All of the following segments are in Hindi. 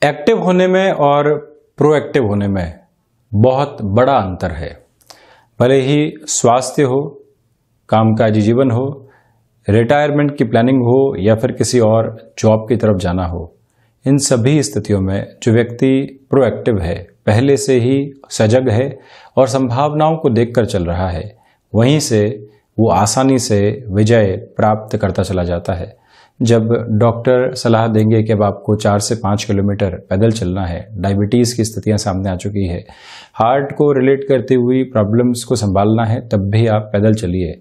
एक्टिव होने में और प्रोएक्टिव होने में बहुत बड़ा अंतर है। भले ही स्वास्थ्य हो, कामकाजी जीवन हो, रिटायरमेंट की प्लानिंग हो या फिर किसी और जॉब की तरफ जाना हो, इन सभी स्थितियों में जो व्यक्ति प्रोएक्टिव है, पहले से ही सजग है और संभावनाओं को देखकर चल रहा है, वहीं से वो आसानी से विजय प्राप्त करता चला जाता है। जब डॉक्टर सलाह देंगे कि अब आपको 4 से 5 किलोमीटर पैदल चलना है, डायबिटीज़ की स्थितियां सामने आ चुकी है, हार्ट को रिलेट करती हुई प्रॉब्लम्स को संभालना है, तब भी आप पैदल चलिए।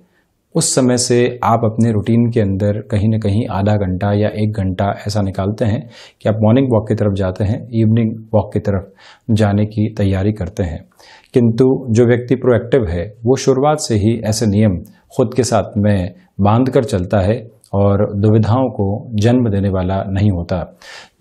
उस समय से आप अपने रूटीन के अंदर कहीं न कहीं आधा घंटा या 1 घंटा ऐसा निकालते हैं कि आप मॉर्निंग वॉक की तरफ जाते हैं, इवनिंग वॉक की तरफ जाने की तैयारी करते हैं। किंतु जो व्यक्ति प्रोएक्टिव है वो शुरुआत से ही ऐसे नियम खुद के साथ में बांध कर चलता है और दुविधाओं को जन्म देने वाला नहीं होता।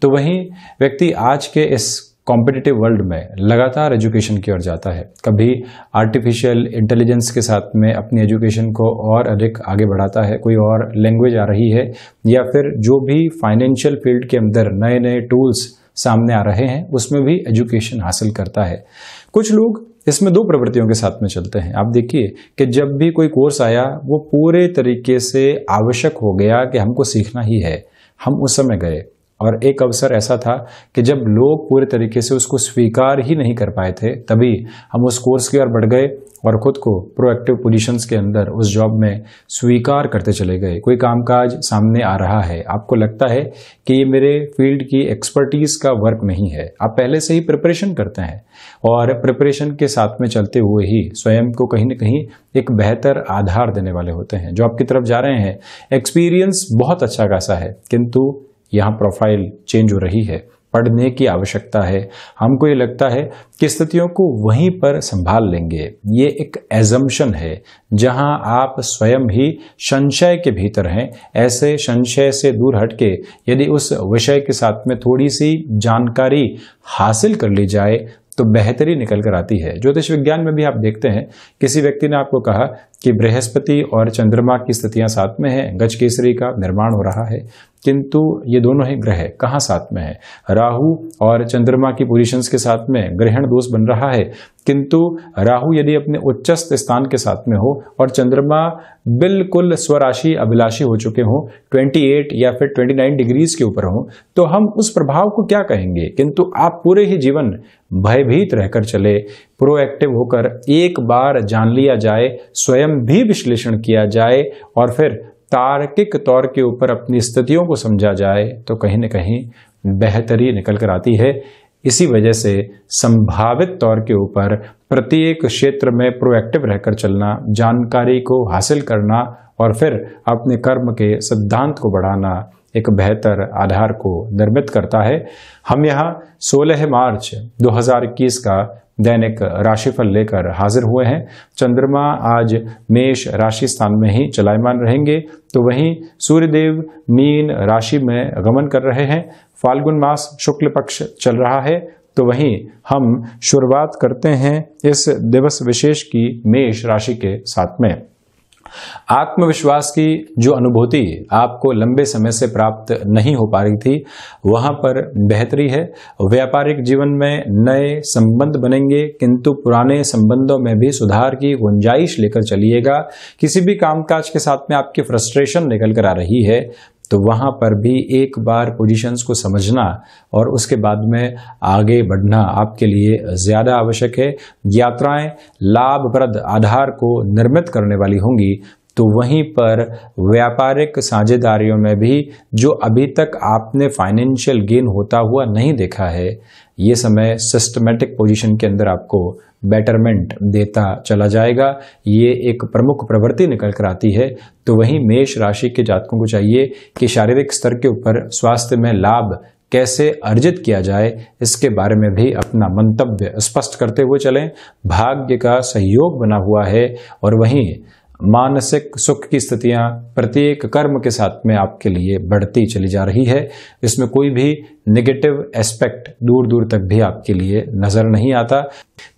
तो वहीं व्यक्ति आज के इस कॉम्पिटिटिव वर्ल्ड में लगातार एजुकेशन की ओर जाता है। कभी आर्टिफिशियल इंटेलिजेंस के साथ में अपनी एजुकेशन को और अधिक आगे बढ़ाता है, कोई और लैंग्वेज आ रही है, या फिर जो भी फाइनेंशियल फील्ड के अंदर नए नए टूल्स सामने आ रहे हैं उसमें भी एजुकेशन हासिल करता है। कुछ लोग इसमें 2 प्रवृत्तियों के साथ में चलते हैं। आप देखिए कि जब भी कोई कोर्स आया वो पूरे तरीके से आवश्यक हो गया कि हमको सीखना ही है, हम उस समय गए। और एक अवसर ऐसा था कि जब लोग पूरे तरीके से उसको स्वीकार ही नहीं कर पाए थे, तभी हम उस कोर्स की ओर बढ़ गए और खुद को प्रोएक्टिव पोजीशंस के अंदर उस जॉब में स्वीकार करते चले गए। कोई कामकाज सामने आ रहा है, आपको लगता है कि ये मेरे फील्ड की एक्सपर्टीज का वर्क नहीं है, आप पहले से ही प्रिपरेशन करते हैं और प्रिपरेशन के साथ में चलते हुए ही स्वयं को कहीं न कहीं एक बेहतर आधार देने वाले होते हैं। जॉब की तरफ जा रहे हैं, एक्सपीरियंस बहुत अच्छा खासा है, किंतु यहाँ प्रोफाइल चेंज हो रही है, पढ़ने की आवश्यकता है। हमको ये लगता है कि स्थितियों को वहीं पर संभाल लेंगे। ये एक एजम्पशन है जहां आप स्वयं ही संशय के भीतर हैं। ऐसे संशय से दूर हटके यदि उस विषय के साथ में थोड़ी सी जानकारी हासिल कर ली जाए तो बेहतरी निकल कर आती है। ज्योतिष विज्ञान में भी आप देखते हैं, किसी व्यक्ति ने आपको कहा कि बृहस्पति और चंद्रमा की स्थितियां साथ में हैं, गजकेसरी का निर्माण हो रहा है, किंतु ये दोनों ही ग्रह कहाँ साथ में है? राहु और चंद्रमा की पोजीशंस के साथ में ग्रहण दोष बन रहा है, किंतु राहु यदि अपने उच्चस्थ स्थान के साथ में हो और चंद्रमा बिल्कुल स्वराशि अभिलाषी हो चुके हो, 28 या फिर 29 डिग्रीज के ऊपर हो, तो हम उस प्रभाव को क्या कहेंगे? किंतु आप पूरे ही जीवन भयभीत रहकर चले, प्रोएक्टिव होकर एक बार जान लिया जाए, स्वयं भी विश्लेषण किया जाए और फिर तार्किक तौर के ऊपर अपनी स्थितियों को समझा जाए तो कहीं न कहीं बेहतरी निकल कर आती है। इसी वजह से संभावित तौर के ऊपर प्रत्येक क्षेत्र में प्रोएक्टिव रहकर चलना, जानकारी को हासिल करना और फिर अपने कर्म के सिद्धांत को बढ़ाना एक बेहतर आधार को निर्मित करता है। हम यहाँ 16 मार्च 2021 का दैनिक राशिफल लेकर हाजिर हुए हैं। चंद्रमा आज मेष राशि स्थान में ही चलायमान रहेंगे, तो वहीं सूर्यदेव मीन राशि में गमन कर रहे हैं। फाल्गुन मास शुक्ल पक्ष चल रहा है, तो वहीं हम शुरुआत करते हैं इस दिवस विशेष की मेष राशि के साथ में। आत्मविश्वास की जो अनुभूति आपको लंबे समय से प्राप्त नहीं हो पा रही थी, वहां पर बेहतरी है। व्यापारिक जीवन में नए संबंध बनेंगे, किंतु पुराने संबंधों में भी सुधार की गुंजाइश लेकर चलिएगा। किसी भी कामकाज के साथ में आपकी फ्रस्ट्रेशन निकल कर आ रही है, तो वहां पर भी एक बार पोजीशंस को समझना और उसके बाद में आगे बढ़ना आपके लिए ज्यादा आवश्यक है। यात्राएं लाभप्रद आधार को निर्मित करने वाली होंगी, तो वहीं पर व्यापारिक साझेदारियों में भी जो अभी तक आपने फाइनेंशियल गेन होता हुआ नहीं देखा है, ये समय सिस्टमेटिक पोजीशन के अंदर आपको बेटरमेंट देता चला जाएगा। ये एक प्रमुख प्रवृत्ति निकल कर आती है। तो वहीं मेष राशि के जातकों को चाहिए कि शारीरिक स्तर के ऊपर स्वास्थ्य में लाभ कैसे अर्जित किया जाए, इसके बारे में भी अपना मंतव्य स्पष्ट करते हुए चलें। भाग्य का सहयोग बना हुआ है और वहीं मानसिक सुख की स्थितियां प्रत्येक कर्म के साथ में आपके लिए बढ़ती चली जा रही है। इसमें कोई भी नेगेटिव एस्पेक्ट दूर दूर तक भी आपके लिए नजर नहीं आता।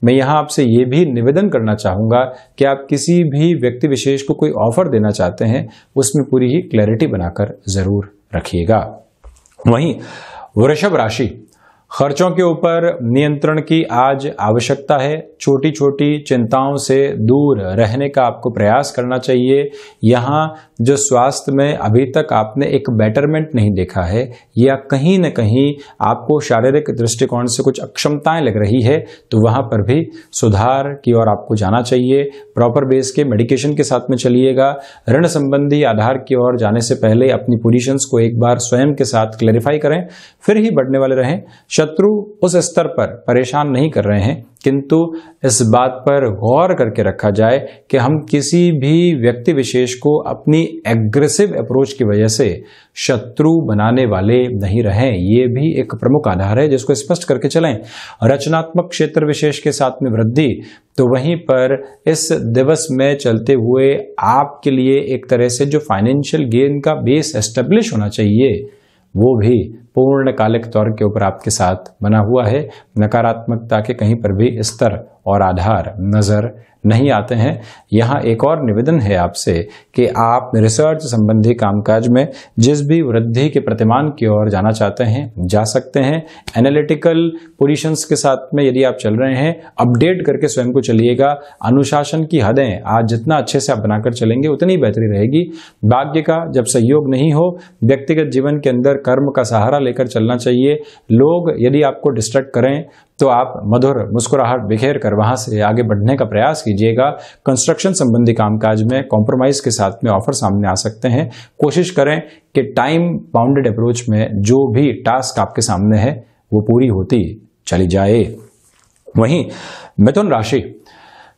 मैं यहाँ आपसे ये भी निवेदन करना चाहूंगा कि आप किसी भी व्यक्ति विशेष को कोई ऑफर देना चाहते हैं, उसमें पूरी ही क्लैरिटी बनाकर जरूर रखिएगा। वहीं वृषभ राशि, खर्चों के ऊपर नियंत्रण की आज आवश्यकता है। छोटी छोटी चिंताओं से दूर रहने का आपको प्रयास करना चाहिए। यहाँ जो स्वास्थ्य में अभी तक आपने एक बेटरमेंट नहीं देखा है या कहीं न कहीं आपको शारीरिक दृष्टिकोण से कुछ अक्षमताएं लग रही है, तो वहां पर भी सुधार की ओर आपको जाना चाहिए। प्रॉपर बेस के मेडिकेशन के साथ में चलिएगा। ऋण संबंधी आधार की ओर जाने से पहले अपनी पोजीशंस को एक बार स्वयं के साथ क्लैरिफाई करें, फिर ही बढ़ने वाले रहें। शत्रु उस स्तर पर परेशान नहीं कर रहे हैं, किंतु इस बात पर गौर करके रखा जाए कि हम किसी भी व्यक्ति विशेष को अपनी एग्रेसिव अप्रोच की वजह से शत्रु बनाने वाले नहीं रहें। ये भी एक प्रमुख आधार है जिसको स्पष्ट करके चलें। रचनात्मक क्षेत्र विशेष के साथ में वृद्धि, तो वहीं पर इस दिवस में चलते हुए आपके लिए एक तरह से जो फाइनेंशियल गेन का बेस एस्टेब्लिश होना चाहिए वो भी पूर्णकालिक तौर के ऊपर आपके साथ बना हुआ है। नकारात्मकता के कहीं पर भी स्तर और आधार नजर नहीं आते हैं। यहाँ एक और निवेदन है आपसे कि आप रिसर्च संबंधी कामकाज में जिस भी वृद्धि के प्रतिमान की ओर जाना चाहते हैं जा सकते हैं। एनालिटिकल पोजीशंस के साथ में यदि आप चल रहे हैं, अपडेट करके स्वयं को चलिएगा। अनुशासन की हदें आज जितना अच्छे से आप बनाकर चलेंगे उतनी बेहतरी रहेगी। भाग्य का जब सहयोग नहीं हो, व्यक्तिगत जीवन के अंदर कर्म का सहारा लेकर चलना चाहिए। लोग यदि आपको डिस्ट्रैक्ट करें तो आप मधुर मुस्कुराहट बिखेर कर वहां से आगे बढ़ने का प्रयास कीजिएगा। कंस्ट्रक्शन संबंधी कामकाज में कॉम्प्रोमाइज के साथ में ऑफर सामने आ सकते हैं। कोशिश करें कि टाइम बाउंडेड अप्रोच में जो भी टास्क आपके सामने है वो पूरी होती चली जाए। वहीं मिथुन राशि,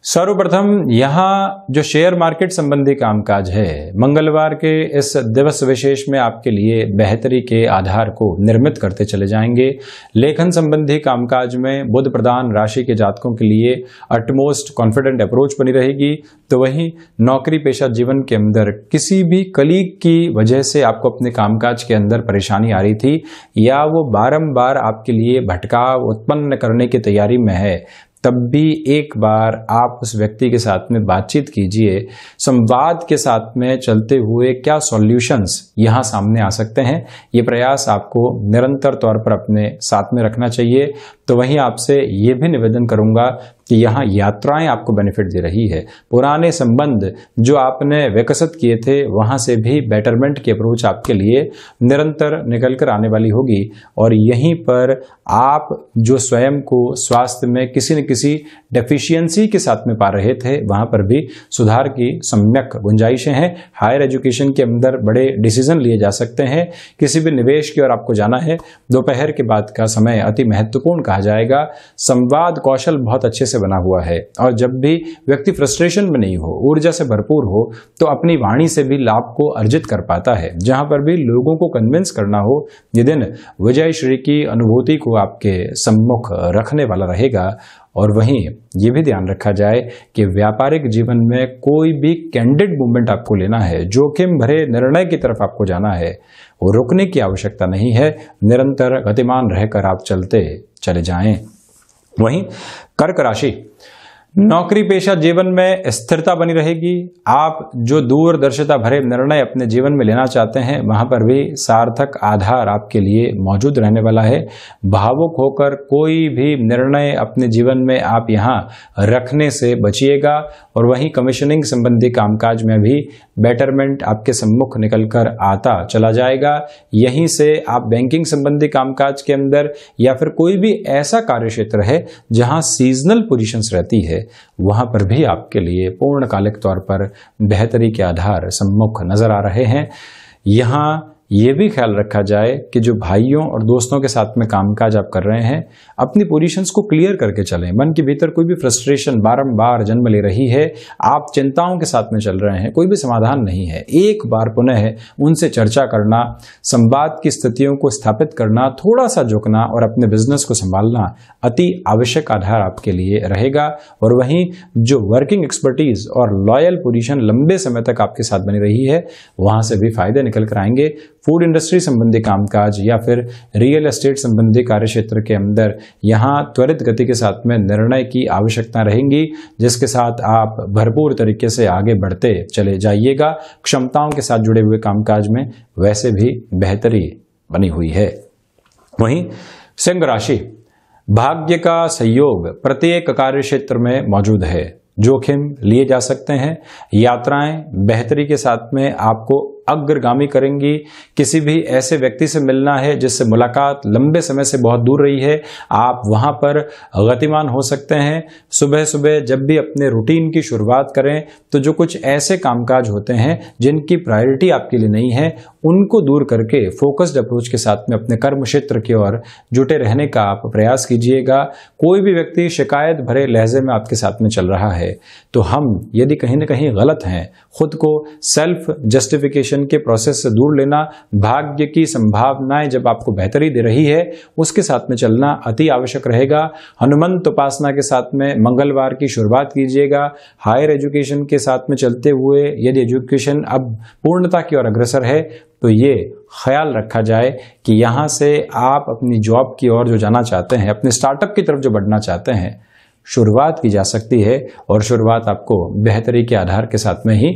सर्वप्रथम यहाँ जो शेयर मार्केट संबंधी कामकाज है, मंगलवार के इस दिवस विशेष में आपके लिए बेहतरी के आधार को निर्मित करते चले जाएंगे। लेखन संबंधी कामकाज में बुध प्रधान राशि के जातकों के लिए अटमोस्ट कॉन्फिडेंट अप्रोच बनी रहेगी। तो वहीं नौकरी पेशा जीवन के अंदर किसी भी कलीग की वजह से आपको अपने कामकाज के अंदर परेशानी आ रही थी या वो बारंबार आपके लिए भटकाव उत्पन्न करने की तैयारी में है, तब भी एक बार आप उस व्यक्ति के साथ में बातचीत कीजिए। संवाद के साथ में चलते हुए क्या सॉल्यूशंस यहाँ सामने आ सकते हैं, ये प्रयास आपको निरंतर तौर पर अपने साथ में रखना चाहिए। तो वहीं आपसे ये भी निवेदन करूंगा कि यहाँ यात्राएं आपको बेनिफिट दे रही है। पुराने संबंध जो आपने विकसित किए थे वहां से भी बेटरमेंट की अप्रोच आपके लिए निरंतर निकल कर आने वाली होगी। और यहीं पर आप जो स्वयं को स्वास्थ्य में किसी न किसी डेफिशिएंसी के साथ में पा रहे थे, वहां पर भी सुधार की सम्यक गुंजाइशें हैं। हायर एजुकेशन के अंदर बड़े डिसीजन लिए जा सकते हैं। किसी भी निवेश की ओर आपको जाना है, दोपहर के बाद का समय अति महत्वपूर्ण कहा जाएगा। संवाद कौशल बहुत अच्छे से बना हुआ है और जब भी व्यक्ति फ्रस्ट्रेशन में नहीं हो, ऊर्जा से भरपूर हो, तो अपनी वाणी से भी लाभ को अर्जित कर पाता है। जहां पर भी लोगों को कन्विंस करना हो, ये दिन विजय श्री की अनुभूति को आपके सम्मुख रखने वाला रहेगा। और वहीं ये भी ध्यान रखा जाए कि व्यापारिक जीवन में कोई भी कैंडिड मूवमेंट आपको लेना है, जोखिम भरे निर्णय की तरफ आपको जाना है, वो रुकने की आवश्यकता नहीं है। निरंतर गतिमान रहकर आप चलते चले जाएं। वहीं कर्क राशि, नौकरी पेशा जीवन में स्थिरता बनी रहेगी। आप जो दूरदर्शिता भरे निर्णय अपने जीवन में लेना चाहते हैं, वहां पर भी सार्थक आधार आपके लिए मौजूद रहने वाला है। भावुक होकर कोई भी निर्णय अपने जीवन में आप यहां रखने से बचिएगा। और वहीं कमीशनिंग संबंधी कामकाज में भी बेटरमेंट आपके सम्मुख निकलकर आता चला जाएगा। यहीं से आप बैंकिंग संबंधी कामकाज के अंदर या फिर कोई भी ऐसा कार्य क्षेत्र है जहां सीजनल पोजीशंस रहती है, वहां पर भी आपके लिए पूर्णकालिक तौर पर बेहतरी के आधार सम्मुख नजर आ रहे हैं। यहां ये भी ख्याल रखा जाए कि जो भाइयों और दोस्तों के साथ में कामकाज आप कर रहे हैं, अपनी पोजीशंस को क्लियर करके चलें। मन के भीतर कोई भी फ्रस्ट्रेशन बारंबार जन्म ले रही है, आप चिंताओं के साथ में चल रहे हैं, कोई भी समाधान नहीं है, एक बार पुनः उनसे चर्चा करना, संवाद की स्थितियों को स्थापित करना, थोड़ा सा झुकना और अपने बिजनेस को संभालना अति आवश्यक आधार आपके लिए रहेगा। और वहीं जो वर्किंग एक्सपर्टीज और लॉयल पोजीशन लंबे समय तक आपके साथ बनी रही है, वहां से भी फायदे निकल कर आएंगे। फूड इंडस्ट्री संबंधी कामकाज या फिर रियल एस्टेट संबंधी कार्यक्षेत्र के अंदर यहां त्वरित गति के साथ में निर्णय की आवश्यकता रहेंगी, जिसके साथ आप भरपूर तरीके से आगे बढ़ते चले जाइएगा। क्षमताओं के साथ जुड़े हुए कामकाज में वैसे भी बेहतरी बनी हुई है। वहीं सिंह राशि, भाग्य का सहयोग प्रत्येक कार्य क्षेत्र में मौजूद है। जोखिम लिए जा सकते हैं। यात्राएं बेहतरी के साथ में आपको अग्रगामी करेंगी। किसी भी ऐसे व्यक्ति से मिलना है जिससे मुलाकात लंबे समय से बहुत दूर रही है, आप वहां पर गतिमान हो सकते हैं। सुबह सुबह जब भी अपने रूटीन की शुरुआत करें तो जो कुछ ऐसे कामकाज होते हैं जिनकी प्रायोरिटी आपके लिए नहीं है, उनको दूर करके फोकस्ड अप्रोच के साथ में अपने कर्म क्षेत्र की ओर जुटे रहने का आप प्रयास कीजिएगा। कोई भी व्यक्ति शिकायत भरे लहजे में आपके साथ में चल रहा है तो हम यदि कहीं ना कहीं गलत हैं, खुद को सेल्फ जस्टिफिकेशन के प्रोसेस से दूर लेना, भाग्य की संभावनाएं जब आपको बेहतरी दे रही है उसके साथ में चलना अति आवश्यक रहेगा। हनुमंत उपासना के साथ में मंगलवार की शुरुआत कीजिएगा। हायर एजुकेशन के साथ में चलते हुए यदि एजुकेशन अब पूर्णता की ओर अग्रसर है तो ये ख्याल रखा जाए कि यहां से आप अपनी जॉब की ओर जो जाना चाहते हैं, अपने स्टार्टअप की तरफ जो बढ़ना चाहते हैं, शुरुआत की जा सकती है और शुरुआत आपको बेहतरी के आधार के साथ में ही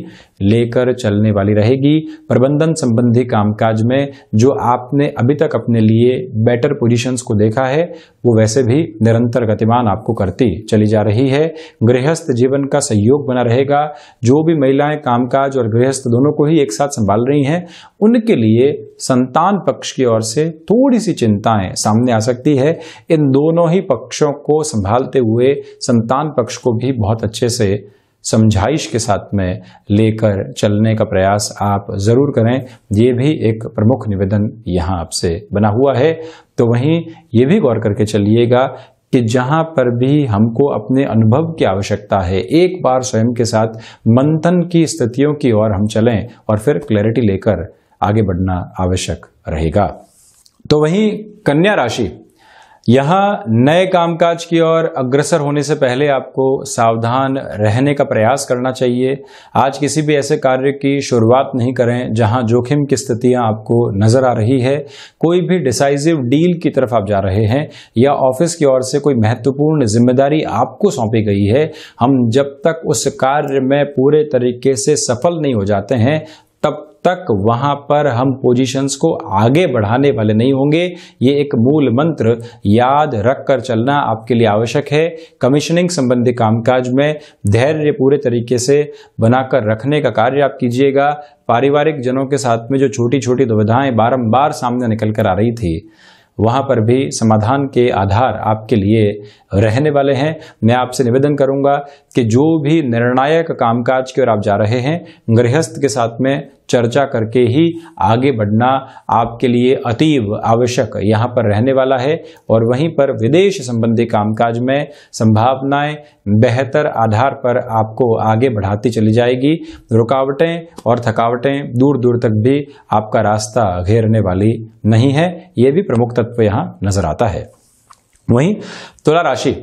लेकर चलने वाली रहेगी। प्रबंधन संबंधी कामकाज में जो आपने अभी तक अपने लिए बेटर पोजीशंस को देखा है वो वैसे भी निरंतर गतिमान आपको करती चली जा रही है। गृहस्थ जीवन का सहयोग बना रहेगा। जो भी महिलाएं कामकाज और गृहस्थ दोनों को ही एक साथ संभाल रही हैं, उनके लिए संतान पक्ष की ओर से थोड़ी सी चिंताएं सामने आ सकती है। इन दोनों ही पक्षों को संभालते हुए संतान पक्ष को भी बहुत अच्छे से समझाइश के साथ में लेकर चलने का प्रयास आप जरूर करें। ये भी एक प्रमुख निवेदन यहाँ आपसे बना हुआ है। तो वहीं ये भी गौर करके चलिएगा कि जहां पर भी हमको अपने अनुभव की आवश्यकता है, एक बार स्वयं के साथ मंथन की स्थितियों की ओर हम चलें और फिर क्लैरिटी लेकर आगे बढ़ना आवश्यक रहेगा। तो वहीं कन्या राशि, यहाँ नए कामकाज की ओर अग्रसर होने से पहले आपको सावधान रहने का प्रयास करना चाहिए। आज किसी भी ऐसे कार्य की शुरुआत नहीं करें जहां जोखिम की स्थितियां आपको नजर आ रही है। कोई भी डिसाइसिव डील की तरफ आप जा रहे हैं या ऑफिस की ओर से कोई महत्वपूर्ण जिम्मेदारी आपको सौंपी गई है, हम जब तक उस कार्य में पूरे तरीके से सफल नहीं हो जाते हैं तब तक वहां पर हम पोजीशंस को आगे बढ़ाने वाले नहीं होंगे। ये एक मूल मंत्र याद रखकर चलना आपके लिए आवश्यक है। कमीशनिंग संबंधी कामकाज में धैर्य पूरे तरीके से बनाकर रखने का कार्य आप कीजिएगा। पारिवारिक जनों के साथ में जो छोटी छोटी दुविधाएं बारंबार सामने निकल कर आ रही थी, वहां पर भी समाधान के आधार आपके लिए रहने वाले हैं। मैं आपसे निवेदन करूंगा कि जो भी निर्णायक कामकाज की ओर आप जा रहे हैं, गृहस्थ के साथ में चर्चा करके ही आगे बढ़ना आपके लिए अतीव आवश्यक यहाँ पर रहने वाला है। और वहीं पर विदेश संबंधी कामकाज में संभावनाएं बेहतर आधार पर आपको आगे बढ़ाती चली जाएगी। रुकावटें और थकावटें दूर दूर तक भी आपका रास्ता घेरने वाली नहीं है। यह भी प्रमुख तत्व यहाँ नजर आता है। वहीं तुला राशि,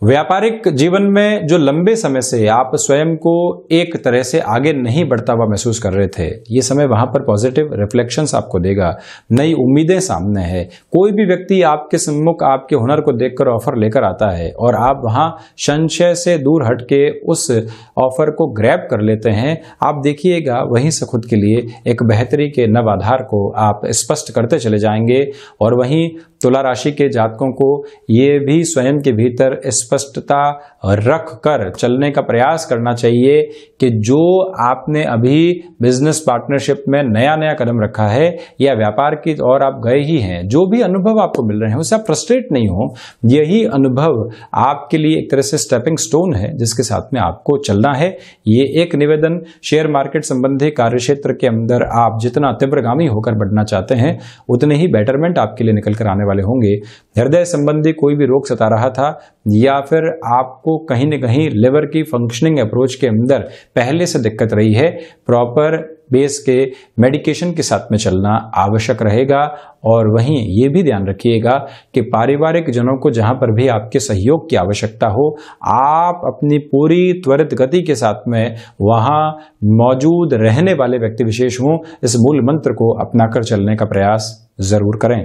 व्यापारिक जीवन में जो लंबे समय से आप स्वयं को एक तरह से आगे नहीं बढ़ता हुआ महसूस कर रहे थे, ये समय वहां पर पॉजिटिव रिफ्लेक्शंस आपको देगा। नई उम्मीदें सामने है। कोई भी व्यक्ति आपके सम्मुख आपके हुनर को देखकर ऑफर लेकर आता है और आप वहां संशय से दूर हटके उस ऑफर को ग्रैब कर लेते हैं। आप देखिएगा वहीं से खुद के लिए एक बेहतरी के नव आधार को आप स्पष्ट करते चले जाएंगे। और वहीं तुला राशि के जातकों को ये भी स्वयं के भीतर स्पष्टता रख कर चलने का प्रयास करना चाहिए कि जो आपने अभी बिजनेस पार्टनरशिप में नया कदम रखा है या व्यापार की ओर आप गए ही हैं, जो भी अनुभव आपको मिल रहे हैं उससे आप फ्रस्ट्रेट नहीं हो। यही अनुभव आपके लिए एक तरह से स्टेपिंग स्टोन है जिसके साथ में आपको चलना है। ये एक निवेदन, शेयर मार्केट संबंधी कार्यक्षेत्र के अंदर आप जितना तीव्रगामी होकर बढ़ना चाहते हैं उतने ही बेटरमेंट आपके लिए निकल कर आने वाले होंगे। हृदय संबंधी कोई भी रोग सता रहा था या फिर आपको कहीं न कहीं लिवर की फंक्शनिंग अप्रोच के अंदर पहले से दिक्कत रही है, प्रॉपर बेस के मेडिकेशन के साथ में चलना आवश्यक रहेगा। और वहीं ये भी ध्यान रखिएगा कि पारिवारिक जनों को जहां पर भी आपके सहयोग की आवश्यकता हो, आप अपनी पूरी त्वरित गति के साथ में वहां मौजूद रहने वाले व्यक्ति विशेष हों, इस मूल मंत्र को अपनाकर चलने का प्रयास जरूर करें।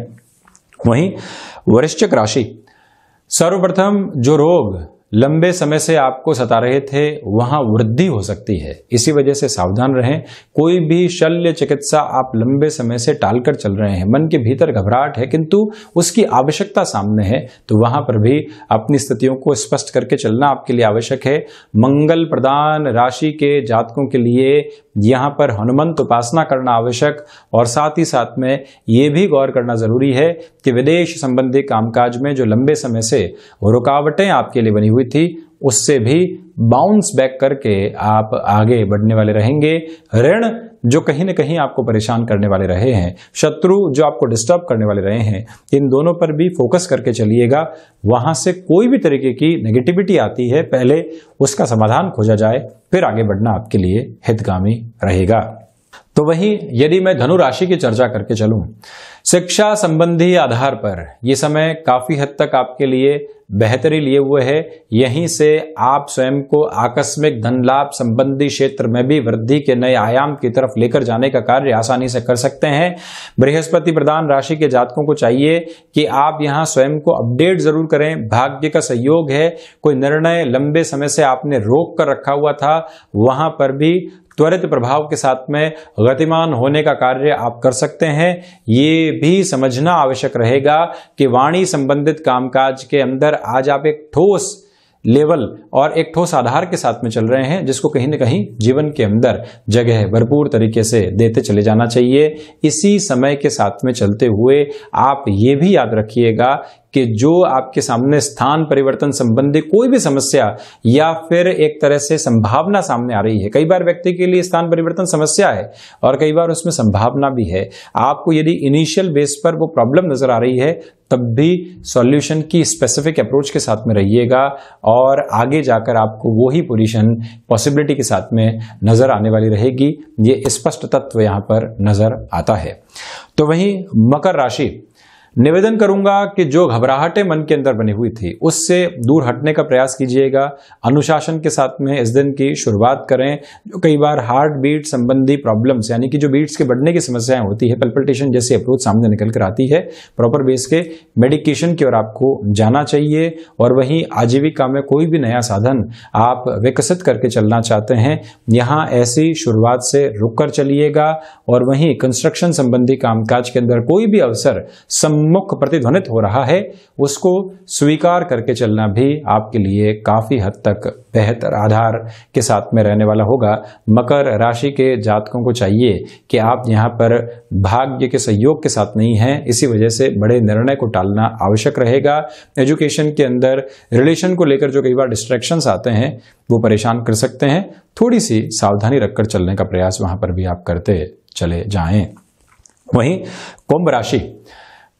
वहीं वृश्चिक राशि, सर्वप्रथम जो रोग लंबे समय से आपको सता रहे थे वहां वृद्धि हो सकती है। इसी वजह से सावधान रहें। कोई भी शल्य चिकित्सा आप लंबे समय से टालकर चल रहे हैं, मन के भीतर घबराहट है किंतु उसकी आवश्यकता सामने है, तो वहां पर भी अपनी स्थितियों को स्पष्ट करके चलना आपके लिए आवश्यक है। मंगल प्रदान राशि के जातकों के लिए यहां पर हनुमंत उपासना करना आवश्यक, और साथ ही साथ में यह भी गौर करना जरूरी है कि विदेश संबंधी कामकाज में जो लंबे समय से रुकावटें आपके लिए बनी हुई थी उससे भी बाउंस बैक करके आप आगे बढ़ने वाले रहेंगे। ऋण जो कहीं न कहीं आपको परेशान करने वाले रहे हैं, शत्रु जो आपको डिस्टर्ब करने वाले रहे हैं, इन दोनों पर भी फोकस करके चलिएगा। वहां से कोई भी तरीके की नेगेटिविटी आती है, पहले उसका समाधान खोजा जाए, फिर आगे बढ़ना आपके लिए हितगामी रहेगा। तो वहीं यदि मैं धनु राशि की चर्चा करके चलूं, शिक्षा संबंधी आधार पर यह समय काफी हद तक आपके लिए बेहतरी लिए हुए है। यहीं से आप स्वयं को आकस्मिक धन लाभ संबंधी क्षेत्र में भी वृद्धि के नए आयाम की तरफ लेकर जाने का कार्य आसानी से कर सकते हैं। बृहस्पति प्रधान राशि के जातकों को चाहिए कि आप यहां स्वयं को अपडेट जरूर करें। भाग्य का सहयोग है। कोई निर्णय लंबे समय से आपने रोक कर रखा हुआ था, वहां पर भी त्वरित प्रभाव के साथ में गतिमान होने का कार्य आप कर सकते हैं। ये भी समझना आवश्यक रहेगा कि वाणी संबंधित कामकाज के अंदर आज आप एक ठोस लेवल और एक ठोस आधार के साथ में चल रहे हैं, जिसको कहीं न कहीं जीवन के अंदर जगह भरपूर तरीके से देते चले जाना चाहिए। इसी समय के साथ में चलते हुए आप ये भी याद रखिएगा कि जो आपके सामने स्थान परिवर्तन संबंधी कोई भी समस्या या फिर एक तरह से संभावना सामने आ रही है, कई बार व्यक्ति के लिए स्थान परिवर्तन समस्या है और कई बार उसमें संभावना भी है। आपको यदि इनिशियल बेस पर वो प्रॉब्लम नजर आ रही है, तब भी सॉल्यूशन की स्पेसिफिक अप्रोच के साथ में रहिएगा और आगे जाकर आपको वो ही पोजीशन पॉसिबिलिटी के साथ में नजर आने वाली रहेगी। ये स्पष्ट तत्व यहां पर नजर आता है। तो वहीं मकर राशि, निवेदन करूंगा कि जो घबराहटें मन के अंदर बनी हुई थी उससे दूर हटने का प्रयास कीजिएगा। अनुशासन के साथ में इस दिन की शुरुआत करें। जो कई बार हार्ट बीट संबंधी प्रॉब्लम्स, यानी कि जो बीट्स के बढ़ने की समस्याएं होती है, पल्पिटेशन जैसी अप्रोच सामने निकल कर आती है, प्रॉपर बेस के मेडिकेशन की ओर आपको जाना चाहिए। और वहीं आजीविका में कोई भी नया साधन आप विकसित करके चलना चाहते हैं, यहाँ ऐसी शुरुआत से रुक कर चलिएगा। और वहीं कंस्ट्रक्शन संबंधी कामकाज के अंदर कोई भी अवसर मुख प्रतिध्वनित हो रहा है, उसको स्वीकार करके चलना भी आपके लिए काफी हद तक बेहतर आधार के साथ में रहने वाला होगा। मकर राशि के जातकों को चाहिए कि आप यहां पर भाग्य के सहयोग के साथ नहीं हैं, इसी वजह से बड़े निर्णय को टालना आवश्यक रहेगा। एजुकेशन के अंदर रिलेशन को लेकर जो कई बार डिस्ट्रैक्शंस आते हैं वो परेशान कर सकते हैं। थोड़ी सी सावधानी रखकर चलने का प्रयास वहां पर भी आप करते चले जाएं। वहीं कुंभ राशि,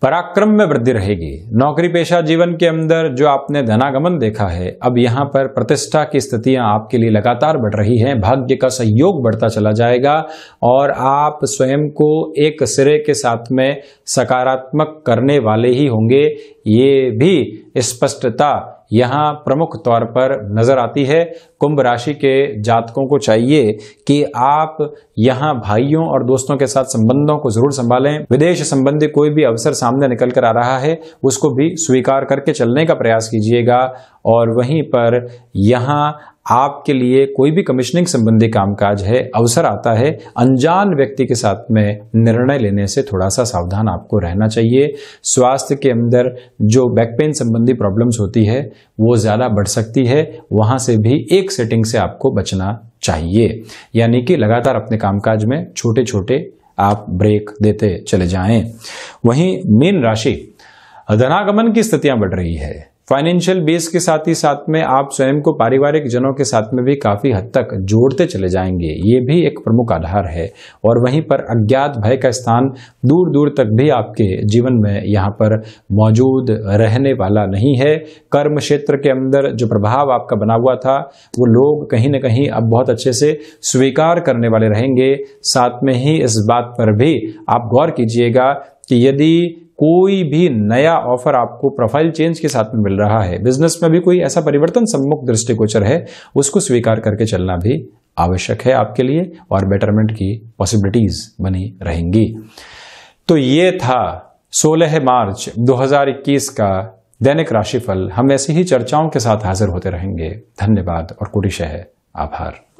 पराक्रम में वृद्धि रहेगी। नौकरी पेशा जीवन के अंदर जो आपने धनागमन देखा है, अब यहां पर प्रतिष्ठा की स्थितियां आपके लिए लगातार बढ़ रही हैं। भाग्य का सहयोग बढ़ता चला जाएगा और आप स्वयं को एक सिरे के साथ में सकारात्मक करने वाले ही होंगे। ये भी स्पष्टता यहां प्रमुख तौर पर नजर आती है। कुंभ राशि के जातकों को चाहिए कि आप यहां भाइयों और दोस्तों के साथ संबंधों को जरूर संभालें। विदेश संबंधी कोई भी अवसर सामने निकल कर आ रहा है, उसको भी स्वीकार करके चलने का प्रयास कीजिएगा। और वहीं पर यहां आपके लिए कोई भी कमीशनिंग संबंधी कामकाज है, अवसर आता है, अनजान व्यक्ति के साथ में निर्णय लेने से थोड़ा सा सावधान आपको रहना चाहिए। स्वास्थ्य के अंदर जो बैक पेन संबंधी प्रॉब्लम्स होती है वो ज्यादा बढ़ सकती है, वहां से भी एक सेटिंग से आपको बचना चाहिए। यानी कि लगातार अपने कामकाज में छोटे छोटे आप ब्रेक देते चले जाएं। वहीं मीन राशि, धनागमन की स्थितियां बढ़ रही है। फाइनेंशियल बेस के साथ ही साथ में आप स्वयं को पारिवारिक जनों के साथ में भी काफी हद तक जोड़ते चले जाएंगे, ये भी एक प्रमुख आधार है। और वहीं पर अज्ञात भय का स्थान दूर दूर तक भी आपके जीवन में यहाँ पर मौजूद रहने वाला नहीं है। कर्म क्षेत्र के अंदर जो प्रभाव आपका बना हुआ था वो लोग कहीं ना कहीं अब बहुत अच्छे से स्वीकार करने वाले रहेंगे। साथ में ही इस बात पर भी आप गौर कीजिएगा कि यदि कोई भी नया ऑफर आपको प्रोफाइल चेंज के साथ में मिल रहा है, बिजनेस में भी कोई ऐसा परिवर्तन सम्मुख दृष्टिगोचर है, उसको स्वीकार करके चलना भी आवश्यक है आपके लिए और बेटरमेंट की पॉसिबिलिटीज बनी रहेंगी। तो ये था 16 मार्च 2021 का दैनिक राशिफल हम ऐसी ही चर्चाओं के साथ हाजिर होते रहेंगे। धन्यवाद और कोटिशः आभार।